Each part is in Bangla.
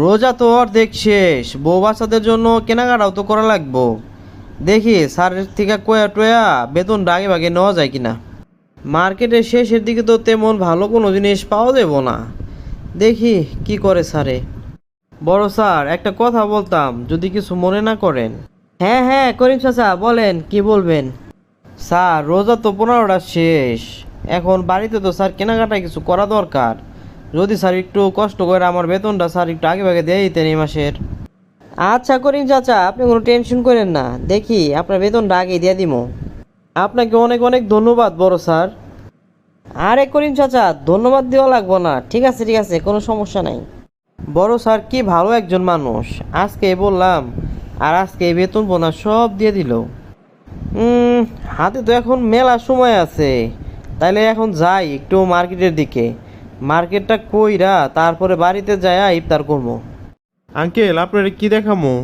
রোজা তো অর্ধেক শেষ, বউ বাচ্চাদের জন্য কেনাকাটাও তো করা লাগবো। দেখি স্যারের থেকে কয়া টয়া বেতনটা আগে ভাগে নেওয়া যায় কিনা। মার্কেটের শেষের দিকে তো তেমন ভালো কোনো জিনিস পাওয়া যাবো না। দেখি কি করে স্যারে। বড় স্যার, একটা কথা বলতাম, যদি কিছু মনে না করেন। হ্যাঁ হ্যাঁ, করিম চাচা বলেন, কি বলবেন? স্যার, রোজা তো 15টা শেষ। এখন বাড়িতে তো স্যার কেনাকাটা কিছু করা দরকার। যদি স্যার একটু কষ্ট করে আমার বেতনটা স্যার একটু আগে ভাগে দিয়ে দিতেন এই মাসের। আচ্ছা করিম চাচা, আপনি কোনো টেনশন করেন না, দেখি আপনার বেতনটা আগে দিয়ে দিব। আপনাকে অনেক অনেক ধন্যবাদ বড় স্যার। আরে করিম চাচা, ধন্যবাদ দেওয়া লাগবো না, ঠিক আছে ঠিক আছে, কোনো সমস্যা নাই। বড় স্যার কি ভালো একজন মানুষ, আজকে বললাম আর আজকে বেতন বোনাস সব দিয়ে দিল। হাতে তো এখন মেলা সময় আছে, তাইলে এখন যাই একটু মার্কেটের দিকে। মার্কেটটা কইরা তারপরে বাড়িতে যায়া ইফতার করবো। আঙ্কেল, আপনার কি দেখামো?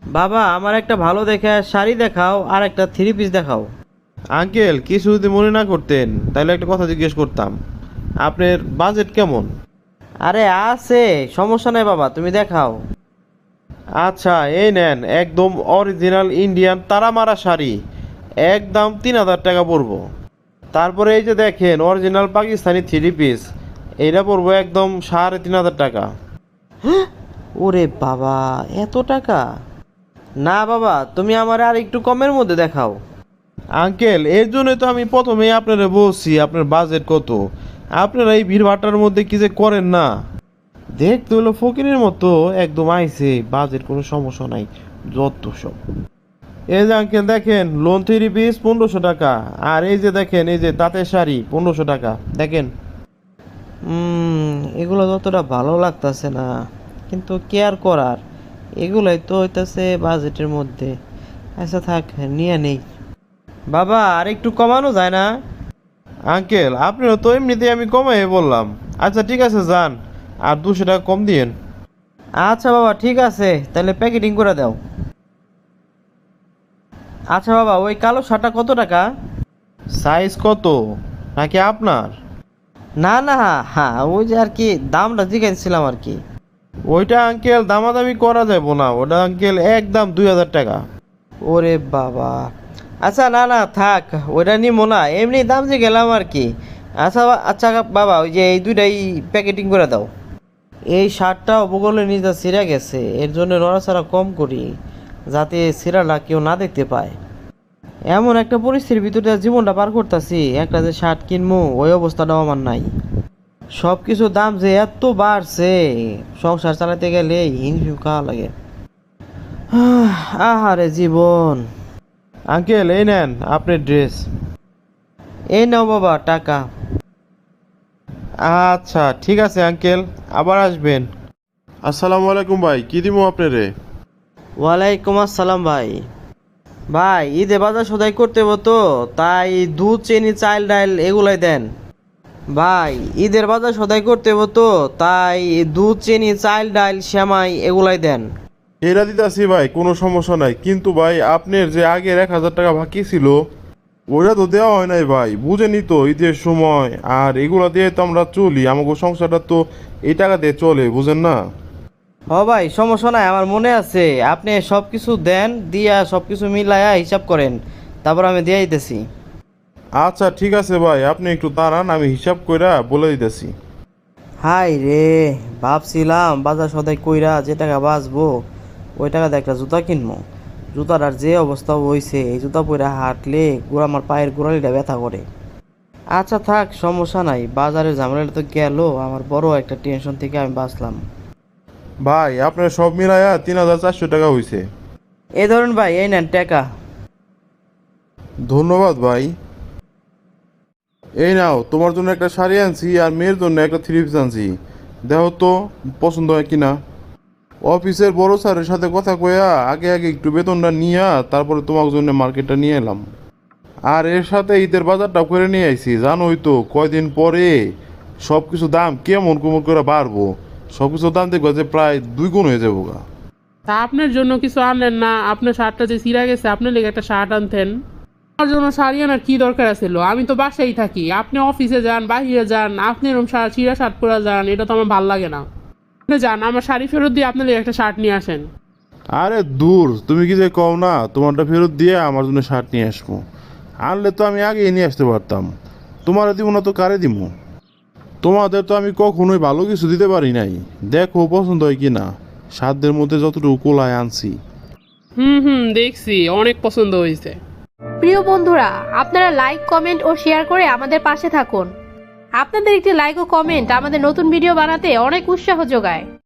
বাবা, আমার একটা ভালো দেখে শাড়ি দেখাও আর একটা থ্রি পিস দেখাও। আঙ্কেল, কিছু যদি মনে না করতেন তাহলে একটা কথা জিজ্ঞেস করতাম। আপনার বাজেট কেমন? আরে আছে, সমস্যা নেই বাবা, তুমি দেখাও। আচ্ছা, এই নেন একদম অরিজিনাল ইন্ডিয়ান তারা মারা শাড়ি, একদম 3000 টাকা পড়বো। তারপরে এই যে দেখেন অরিজিনাল পাকিস্তানি থ্রি পিস, এইটা পড়বো একদম 3500 টাকা। ওরে বাবা, এত টাকা! না বাবা, তুমি আমার আর একটু কমের মধ্যে দেখাও। আঙ্কেল, এর জন্য তো আমি প্রথমেই আপনারা বলছি আপনার বাজেট কত। আপনারা এই ভিড় ভাট্টার মধ্যে কি যে করেন না, দেখতে হলো ফকিরের মতো একদম আইছে, বাজেট কোনো সমস্যা নাই, যত সব। এই যে আঙ্কেল দেখেন, লোন থ্রি পিস 1500 টাকা, আর এই যে দেখেন এই যে তাঁতের শাড়ি 1500 টাকা, দেখেন। এগুলো ততটা ভালো লাগতেছে না, কিন্তু কেয়ার করার, এগুলাই তো হইতাছে বাজেটের মধ্যে। আচ্ছা থাক, নিয়ে নেই। বাবা, আর একটু কমানো যায় না? আঙ্কেল, আপনারও তো এমনিতেই আমি কমাই বললাম। আচ্ছা ঠিক আছে, যান, আর 200 টাকা কম দিয়েন। আচ্ছা বাবা, ঠিক আছে, তাহলে প্যাকেটিং করে দাও। আচ্ছা বাবা, ওই কালো শার্টটা কত টাকা? সাইজ কত নাকি আপনার? না না, হ্যাঁ ওই যে আর কি দামটা জিজ্ঞাসছিলাম আর কি। ওইটা আঙ্কেল দামাদামি করা যাবে না, ওটা আঙ্কেল একদম 2000 টাকা। ওরে বাবা, আচ্ছা না না থাক, ওইটা নিবো না, এমনি দাম যে গেলাম আর কি। আচ্ছা আচ্ছা বাবা, ওই যে এই দুইটাই প্যাকেটিং করে দাও। এই শার্টটা উপকূলে নিজে ছিঁড়ে গেছে, এর জন্য নড়াচড়া কম করি, যাতে ছিঁড়াটা কেউ না দেখতে পায়। এমন একটা পরিস্থিতির ভিতরে জীবনটা পার করতেছি, একটা যে শার্ট কিনবো ওই অবস্থাটাও আমার নাই। সব কিছুর দাম যে এত বাড়ছে, সংসার চালাতে গেলে হিমশিম খাওয়া লাগে। আহারে জীবন। আঙ্কেল, এই নেন আপনার ড্রেস। এই নাও বাবা টাকা। আচ্ছা ঠিক আছে আঙ্কেল, আবার আসবেন। আসসালামু আলাইকুম ভাই, কি দিব আপনারে? ওয়ালাইকুম আসসালাম ভাই। ভাই, ঈদে বাজার সদাই করতে হবো তো, তাই দুধ চিনি চাল ডাল এগুলাই দেন। ভাই, ঈদের বাজার সদাই করতে হবো তো, তাই দুধ চিনি চাল ডাল সেমাই এগুলাই দেন। এরা দিতেছি ভাই, কোনো সমস্যা নাই, কিন্তু ভাই আপনার যে আগের 1000 টাকা বাকি ছিল ওইটা তো দেওয়া হয় নাই ভাই, বুঝেনি তো ঈদের সময়, আর এগুলা দিয়ে তো আমরা চলি, আমাকে সংসারটা তো এই টাকা দিয়ে চলে, বুঝেন না? হ ভাই, সমস্যা নাই, আমার মনে আছে, আপনি সব কিছু দেন, দিয়া সব কিছু মিলায়া হিসাব করেন, তারপর আমি দিয়ে দিতেছি। আচ্ছা ঠিক আছে ভাই, আপনি একটু দাঁড়ান, আমি হিসাব কইরা বলে দিতেছি। হাই রে, ভাবছিলাম বাজার সদাই কইরা যে টাকা বাঁচবো ওই টাকা দিয়ে একটা জুতা কিনবো। জুতাটার যে অবস্থা হয়েছে, এই জুতা পরে হাঁটলে গোড়া আমার পায়ের গোড়ালিটা ব্যথা করে। আচ্ছা থাক, সমস্যা নাই, বাজারের ঝামেলাটা তো গেল, আমার বড় একটা টেনশন থেকে আমি বাঁচলাম। ভাই আপনার সব মিলাইয়া 3400 টাকা হইছে। এই ধরুন ভাই, এই নেন টাকা। ধন্যবাদ ভাই। এই নাও, তোমার জন্য একটা শাড়ি আনছি আর মেয়ের জন্য একটা থ্রি পিস আনছি, দেখো তো পছন্দ হয় কিনা। অফিসের বড় স্যারের সাথে কথা কয়া আগে আগে একটু বেতনটা নিয়া তারপরে তোমার জন্য মার্কেটটা নিয়ে এলাম। আর এর সাথে ঈদের বাজারটা করে নিয়ে আইছি, জানোই তো কয়দিন পরে সব কিছু দাম কেমন কেমন করে বাড়বো, সব কিছু দাম দেখবা যে প্রায় 2 গুণ হয়ে যাবো গা। তা আপনার জন্য কিছু আনলেন না? আপনার শার্টটা যে ছিঁড়া গেছে, আপনার লেগে একটা শার্ট আনতেন। আমার জন্য শাড়ি আনার কি দরকার ছিল? আমি তো বাসায় থাকি, আপনি অফিসে যান, বাইরে যান, আপনি এরকম ছিঁড়া শার্ট পরা যান, এটা তো আমার ভাল লাগে না। আপনি যান, আমার শাড়ি ফেরত দিয়ে আপনার লেগে একটা শার্ট নিয়ে আসেন। আরে দূর, তুমি কি যে কও না তোমারটা ফেরত দিয়ে আমার জন্য শার্ট নিয়ে আসবো। আনলে তো আমি আগেই নিয়ে আসতে পারতাম। তোমারে দিব না তো কারে দিব? তোমাদের তো আমি কখনোই ভালো কিছু দিতে পারি নাই। দেখো পছন্দ হয় কি না, সাধ্যের মধ্যে যতটুকু কোলায় আনছি। দেখছি অনেক পছন্দ হয়েছে। প্রিয় বন্ধুরা, আপনারা লাইক, কমেন্ট ও শেয়ার করে আমাদের পাশে থাকুন। আপনাদের একটি লাইক ও কমেন্ট আমাদের নতুন ভিডিও বানাতে অনেক উৎসাহ যোগায়।